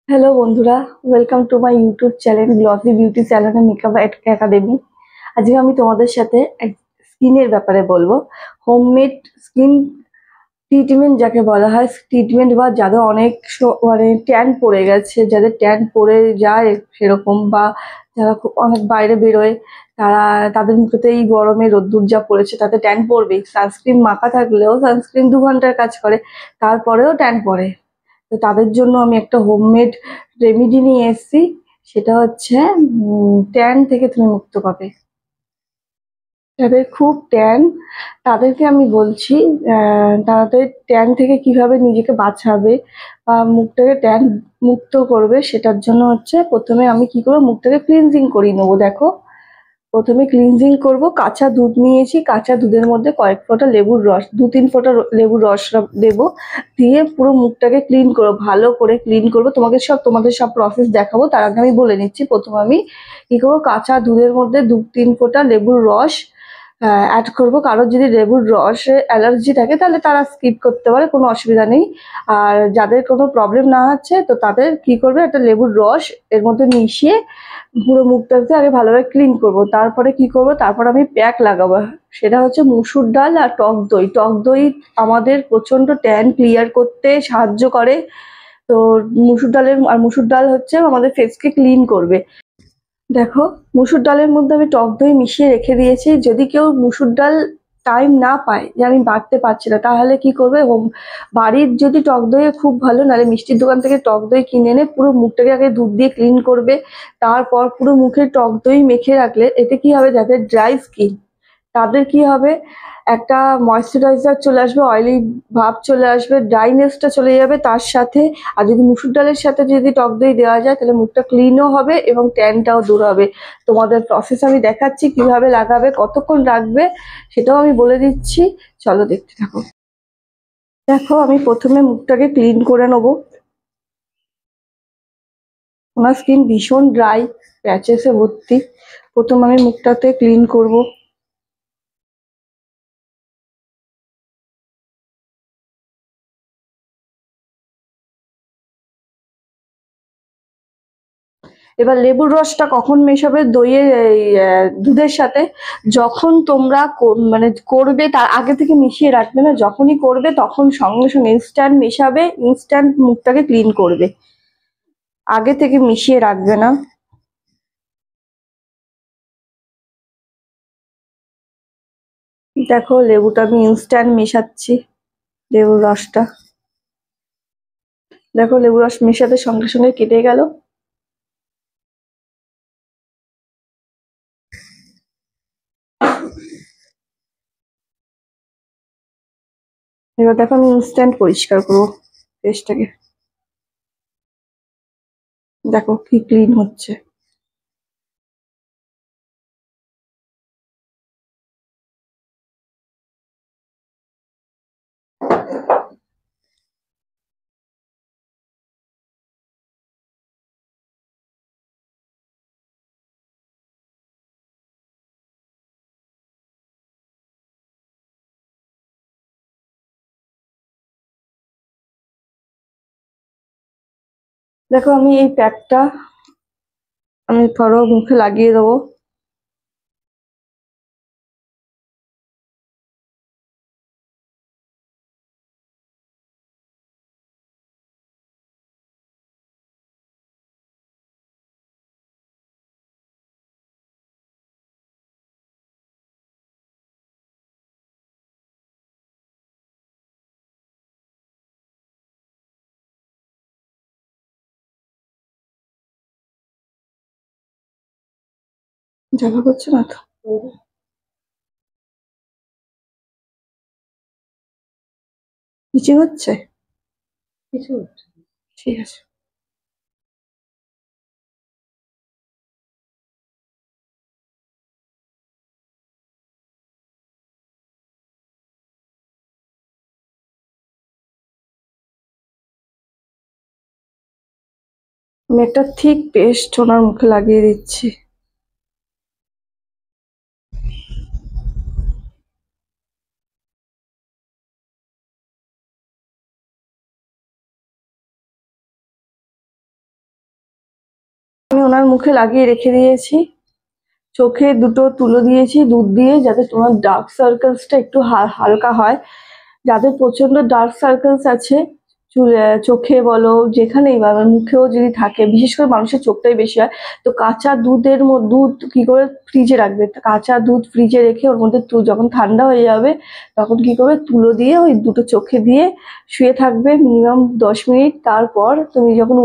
Hello বন্ধুরা, welcome to my YouTube channel glossy beauty salon makeup academy. আজকে আমি তোমাদের সাথে স্কিনের ব্যাপারে বলবো। হোমমেড স্কিন ট্রিটমেন্ট যাকে বলা হয়, ট্রিটমেন্ট বা যাদের অনেক মানে ট্যান পড়ে গেছে, যাদের ট্যান পড়ে যায় সেরকম, বা যারা খুব অনেক বাইরে বেরোয়, তারা তাদের মুখেতে এই গরমে রোদ্দুর যা পড়েছে তাতে ট্যান পড়বেই। সানস্ক্রিন মাখা থাকলেও সানস্ক্রিন 2 ঘন্টার কাজ করে, তারপরেও ট্যান পড়ে। তো তাদের জন্য আমি একটা হোমমেড রেমেডি নিয়ে এসেছি। সেটা হচ্ছে ট্যান থেকে তুমি মুক্ত পাবে। যাদের খুব ট্যান, তাদেরকে আমি বলছি তাদের ট্যান থেকে কিভাবে নিজেকে বাঁচাবে বা মুখটাকে ট্যান মুক্ত করবে। সেটার জন্য হচ্ছে প্রথমে আমি কি করবো, মুখটাকে ক্লিনজিং করিয়ে নেবো। দেখো, প্রথমে ক্লিনজিং করব। কাঁচা দুধ নিয়েছি, কাঁচা দুধের মধ্যে কয়েক ফোঁটা লেবুর রস, 2-3 ফোঁটা লেবুর রস দেবো। দিয়ে পুরো মুখটাকে ক্লিন করবো, ভালো করে ক্লিন করবো। তোমাদের সব প্রসেস দেখাবো, তার আগে আমি বলে নিচ্ছি। প্রথমে আমি কি করবো, কাঁচা দুধের মধ্যে 2-3 ফোঁটা লেবুর রস অ্যাড করবো। কারোর যদি লেবুর রসে অ্যালার্জি থাকে তাহলে তারা স্কিপ করতে পারে, কোনো অসুবিধা নেই। আর যাদের কোনো প্রবলেম না হচ্ছে তো তাদের কি করবে, একটা লেবুর রস এর মধ্যে মিশিয়ে পুরো মুখটাকে আগে ভালোভাবে ক্লিন করব। তারপরে কি করব, তারপর আমি প্যাক লাগাবো। সেটা হচ্ছে মুসুর ডাল আর টক দই। টক দই আমাদের প্রচন্ড ট্যান ক্লিয়ার করতে সাহায্য করে। তো মুসুর ডাল হচ্ছে আমাদের ফেসকে ক্লিন করবে। দেখো, মুসুর ডালের মধ্যে আমি টক দই মিশিয়ে রেখে দিয়েছি। যদি কেউ মুসুর ডাল টাইম না পায়, যে আমি বাড়তে পারছি না, তাহলে কি করবে, বাড়ির যদি টক দই খুব ভালো, নাহলে মিষ্টির দোকান থেকে টক দই কিনে এনে পুরো মুখটাকে আগে দুধ দিয়ে ক্লিন করবে। তারপর পুরো মুখে টক দই মেখে রাখলে এতে কি হবে, যাদের ড্রাই স্কিন তাদের কি হবে, একটা ময়েশ্চারাইজার চলে আসবে, অয়েলি ভাব চলে আসবে, ড্রাইনেসটা চলে যাবে তার সাথে। আর যদি মুসুর ডালের সাথে যদি টক দই দেওয়া যায় তাহলে মুখটা ক্লিনও হবে এবং ট্যানটাও দূর হবে। তোমাদের প্রসেস আমি দেখাচ্ছি, কিভাবে লাগাবে, কতক্ষণ রাখবে সেটাও আমি বলে দিচ্ছি। চলো দেখতে থাকো। দেখো, আমি প্রথমে মুখটাকে ক্লিন করে নেবো। আমার স্কিন ভীষণ ড্রাই, প্যাচেসে ভর্তি। প্রথম আমি মুখটাতে ক্লিন করব। এবার লেবুর রসটা কখন মেশাবে দইয়ের দুধের সাথে, যখন তোমরা মানে করবে তার আগে থেকে মিশিয়ে রাখবে না, যখনই করবে তখন সঙ্গে সঙ্গে ইনস্ট্যান্ট মেশাবে, ইনস্ট্যান্ট মুখটাকে ক্লিন করবে, আগে থেকে মিশিয়ে রাখবে না। দেখো, লেবুটা আমি ইনস্ট্যান্ট মেশাচ্ছি, লেবুর রসটা। দেখো, লেবু রস মেশাতে সঙ্গে সঙ্গে কেটে গেল। এবার দেখো, আমি ইনস্ট্যান্ট পরিষ্কার করবো ফেসটাকে। দেখো কি ক্লিন হচ্ছে। দেখো, আমি এই প্যাকটা আমি ধরো মুখে লাগিয়ে দেবো। জ্বালা করছে না তো? নিচে হচ্ছে, কিছু হচ্ছে না। ঠিক আছে। আমি একটা থিক পেস্ট ওনার মুখে লাগিয়ে দিচ্ছি। ওনার মুখে লাগিয়ে রেখে দিয়েছি। চোখে দুটো তুলো দিয়েছি দুধ দিয়ে, যাতে তোমার ডার্ক সার্কেলসটা একটু হালকা হয়। যাদের প্রচন্ড ডার্ক সার্কেলস আছে চোখে বলো যেখানেই বা মুখেও যদি থাকে, বিশেষ করে মানুষের চোখটাই বেশি হয়, তো কাঁচা দুধের দুধ কি করে ফ্রিজে রাখবে, কাঁচা দুধ ফ্রিজে রেখে ওর মধ্যে যখন ঠান্ডা হয়ে যাবে তখন কি করবে, তুলো দিয়ে ওই দুটো চোখে দিয়ে শুয়ে থাকবে মিনিমাম 10 মিনিট। তারপর তুমি যখন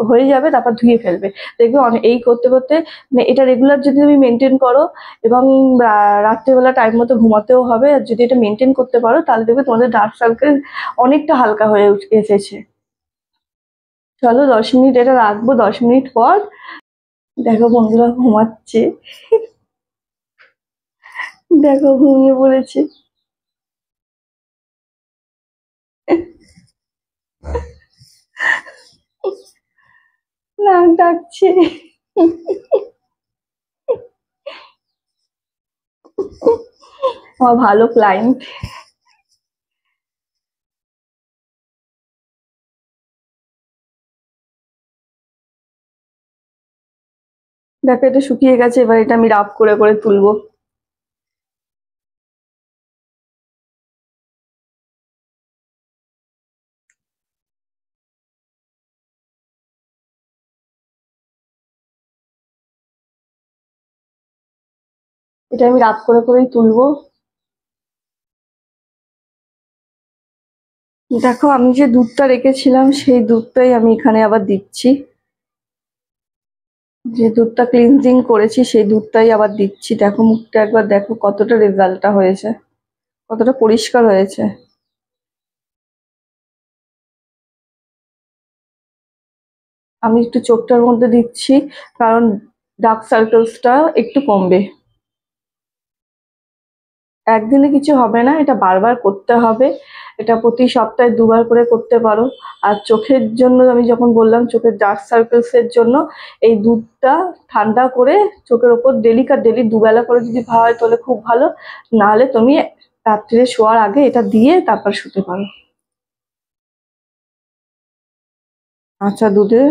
হয়ে যাবে তারপর ধুয়ে ফেলবে। দেখবে এই করতে করতে মানে এটা রেগুলার যদি তুমি মেনটেন করো, এবং রাত্রেবেলা টাইম মতো ঘুমাতেও হবে, আর যদি এটা মেনটেন করতে পারো তাহলে দেখবে তোমাদের ডার্ক সার্কেল অনেকটা হালকা হয়ে এসেছে। চলো 10 মিনিট এটা রাখবো। 10 মিনিট পর দেখো বন্ধুরা ঘুমাচ্ছে, দেখো ঘুমিয়ে পড়েছে। নাক ডাকছে। আমার ভালো ক্লায়েন্ট। দেখো এটা শুকিয়ে গেছে, এবার এটা আমি রাব করে করে তুলবো। এটা আমি রাব করে করেই তুলবো। দেখো আমি যে দুধটা রেখেছিলাম সেই দুধটাই আমি এখানে আবার দিচ্ছি, যে দুধটা ক্লিনজিং করেছি সেই দুধটাই আবার দিচ্ছি। দেখো মুখটা একবার দেখো কতটা রেজাল্টটা হয়েছে, কতটা পরিষ্কার হয়েছে। আমি একটু চোখটার মধ্যে দিচ্ছি, কারণ ডার্ক সার্কেলসটা একটু কমবে। একদিনে কিছু হবে না, এটা বারবার করতে হবে। এটা প্রতি সপ্তাহে 2বার করে করতে পারো। আর চোখের জন্য আমি যখন বললাম চোখের ডার্ক সার্কেলস এর জন্য এই দুধটা ঠান্ডা করে চোখের ওপর ডেলি 2বেলা করে যদি খাওয়া হয় তাহলে খুব ভালো। নাহলে তুমি রাত্রিরে শোয়ার আগে এটা দিয়ে তারপর শুতে পারো। আচ্ছা দুধে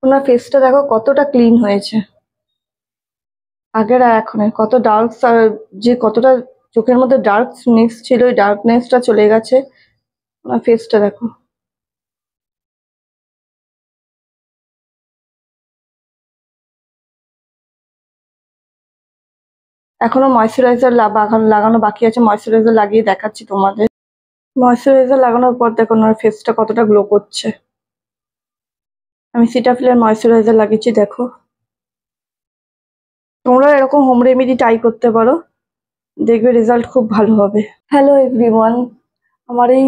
ওনার ফেসটা দেখো কতটা ক্লিন হয়েছে আগের আর এখনের, কত ডার্ক, যে কতটা চোখের মধ্যে ডার্কনেস ছিল ওই ডার্কনেসটা চলে গেছে। ওনার ফেসটা দেখো। এখনো ময়শ্চারাইজার লাগানো বাকি আছে, ময়শ্চারাইজার লাগিয়ে দেখাচ্ছি তোমাদের। ময়শ্চারাইজার লাগানোর পর দেখো ওনার ফেসটা কতটা গ্লো করছে। আমি সিটাফিলের ময়শ্চারাইজার লাগিয়েছি দেখো। তোমরা এরকম হোম রেমেডি ট্রাই করতে পারো, দেখবে রেজাল্ট খুব ভালো হবে। হ্যালো এভরিওয়ান, আমার এই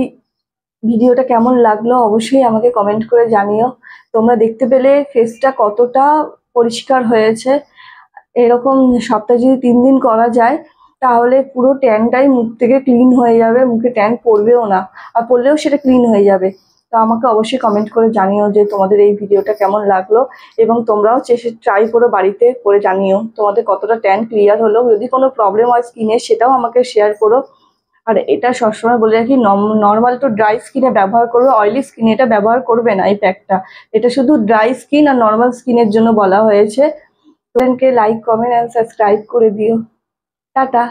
ভিডিওটা কেমন লাগলো অবশ্যই আমাকে কমেন্ট করে জানিও। তোমরা দেখতে পেলে ফেসটা কতটা পরিষ্কার হয়েছে। এরকম সপ্তাহে যদি 3 দিন করা যায় তাহলে পুরো ট্যানটাই মুখ থেকে ক্লিন হয়ে যাবে, মুখে ট্যান পড়বেও না, আর পড়লেও সেটা ক্লিন হয়ে যাবে। তো আমাকে অবশ্যই কমেন্ট করে জানিও যে তোমাদের এই ভিডিওটা কেমন লাগলো, এবং তোমরাও ট্রাই করো বাড়িতে করে জানিও তোমাদের কতটা ট্যান ক্লিয়ার হলো। যদি কোনো প্রবলেম হয় স্কিনের সেটাও আমাকে শেয়ার করো। আর এটা সবসময় বলে রাখি, নর্মাল টু ড্রাই স্কিনে ব্যবহার করবে, অয়েলি স্কিনে এটা ব্যবহার করবে না এই প্যাকটা। এটা শুধু ড্রাই স্কিন আর নর্মাল স্কিনের জন্য বলা হয়েছে। চ্যানেলকে লাইক কমেন্ট অ্যান্ড সাবস্ক্রাইব করে দিও। টাটা।